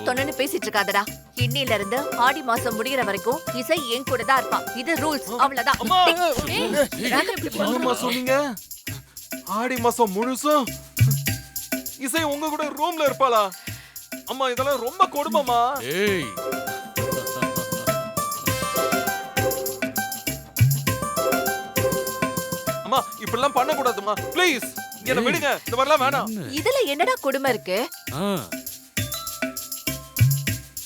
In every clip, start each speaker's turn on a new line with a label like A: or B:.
A: தொன்னு பேசிட்டு இருக்காதடா. இன்னில இருந்து ஆடி மாசம் முடியற வரைக்கும் இசை என் கூட தான் இருப்பா. இது ரூல்ஸ், அவ்வளவுதான்.
B: என்னம்மா சொன்னீங்க? ஆடி மாசம் முழுசும் இசை உங்க கூட ரூம்ல இருப்பாளா? அம்மா இதெல்லாம் ரொம்ப கொடுமைமா. அம்மா இப்படிலாம் பண்ண கூடாதுமா, ப்ளீஸ் என்ன விடுங்க. இந்த மாதிரிலாம் வேணாம்.
A: இதுல என்னடா கொடுமை இருக்கு?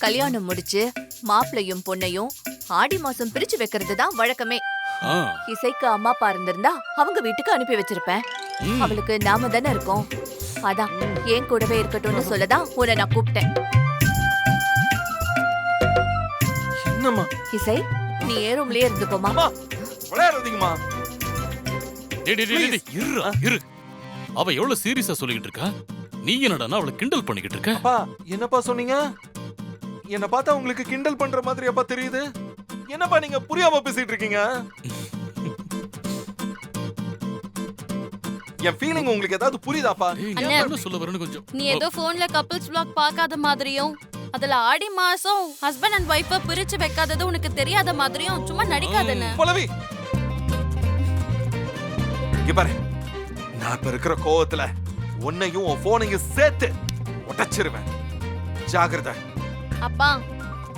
A: கல்யாணம் முடிச்சு மாப்பிளையும் பொண்ணையும் ஆடி மாசம் பிரிச்சு வைக்கிறது தான் வழக்கமே. இசைக்கு அம்மா அப்பா இருந்திருந்தா அவங்க வீட்டுக்கு அனுப்பி வச்சிருப்பேன். அவளுக்கு நாம தானே இருக்கோம். அதான் என் கூடவே இருக்கட்டும்னு சொல்லதான் உன்னை நான் கூப்பிட்டேன்.
B: என்னம்மா?
A: இசை, நீ ஏன் ரூம்லயே இருந்துக்கோமா.
B: விளையாடுறீங்கம்மா.
C: இரு. அவ எவ்வளவு சீரியஸா சொல்லிட்டு இருக்கா, நீ என்னடா அவளை கிண்டல் பண்ணிக்கிட்டு இருக்க?
B: அப்பா என்னப்பா சொன்னீங்க? என்ன பார்த்தா உங்களுக்கு கிண்டல் பண்ற மாதிரி அப்பா தெரியுது. என்னப்பா நீங்க புரியாம பேசிட்டு இருக்கீங்க? என் ஃபீலிங் உங்களுக்கு ஏதாவது புரியுதாப்பா?
C: என்ன சொல்ல வரேன்னு கொஞ்சம்.
D: நீ ஏதோ போன்ல கப்பிள்ஸ் vlog பார்க்காத மாதிரியும், அதுல ஆடி மாசம் ஹஸ்பண்ட் அண்ட் வைஃப பிரிச்சு வைக்காதது உனக்கு தெரியாத மாதிரியும் சும்மா நடிக்காதன்னு.
B: பலவி இங்க பாரு, நான் இப்ப இருக்கிற கோவத்துல உன்னையும் உன் போனையும் சேர்த்து உடைச்சிருவேன். ஜாகிரதை.
D: அப்பா,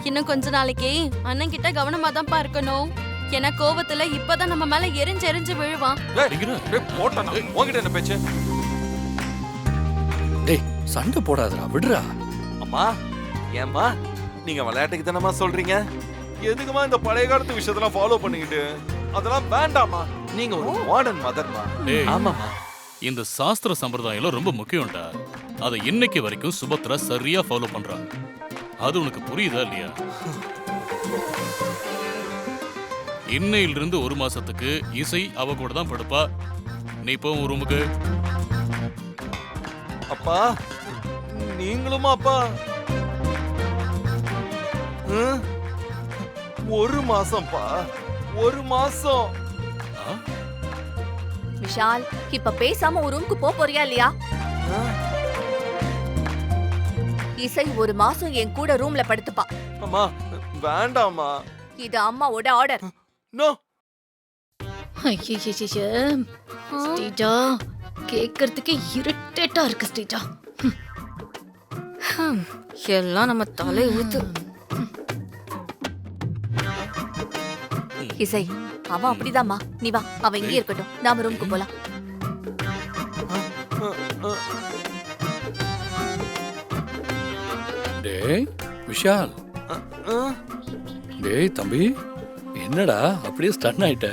D: இன்னும் கொஞ்ச நாளைக்கு அண்ணன் கிட்ட கவனமா தான் இருக்கணும். ஏன்னா கோவத்துல இப்பதான் நம்ம மேல எரிஞ்சு விழுவான்.
B: உங்ககிட்ட என்ன பேச்சு?
E: டேய் சண்டை போடாதடா, விடுறா.
B: அம்மா ஏம்மா நீங்க விளையாட்டுக்கு தானமா சொல்றீங்க? எதுக்குமா இந்த பழைய காலத்து விஷயத்தெல்லாம் ஃபாலோ பண்ணிக்கிட்டு? அதெல்லாம் வேண்டாமா. நீங்க ஒரு மாடர்ன் மதர்மா. ஆமாமா.
C: இந்த சாஸ்திர சம்பிரதாயம் எல்லாம் ரொம்ப முக்கியம்டா. அதை இன்னைக்கு வரைக்கும் சுபத்ரா சரியா ஃபாலோ பண்றாங்க. அது உனக்கு புரியுதா இல்லையா? இன்னையிலிருந்து ஒரு மாசத்துக்கு இசை அவ கூட தான் படுப்பா. நீ போ ரூமுக்கு.
B: அப்பா நீங்களுமா? அப்பா ஒரு மாசம்பா, ஒரு மாசம்.
A: விஷால், இப்ப பேசாம ஒரு ரூமுக்கு போறியா இல்லையா? இசை ஒரு மாசம் என் கூட ரூம்ல படுத்துப்பா.
B: அம்மா வேண்டாமா.
A: இது அம்மாவோட ஆர்டர்.
B: நோ.
F: ஐயோ ஸ்ரீஜா, கேக்குறதுக்கே இரிட்டேட்டா இருக்கு ஸ்ரீஜா.
A: எல்லாம் நம்ம தலை ஊத்து. இசை, அவன் அப்படிதாம்மா. நீ வா, அவன் இங்கே இருக்கட்டும். நாம ரூமுக்கு போலாம்.
E: டேய் விஷால். டேய் தம்பி, என்னடா அப்படியே ஸ்டன் ஆயிட்ட?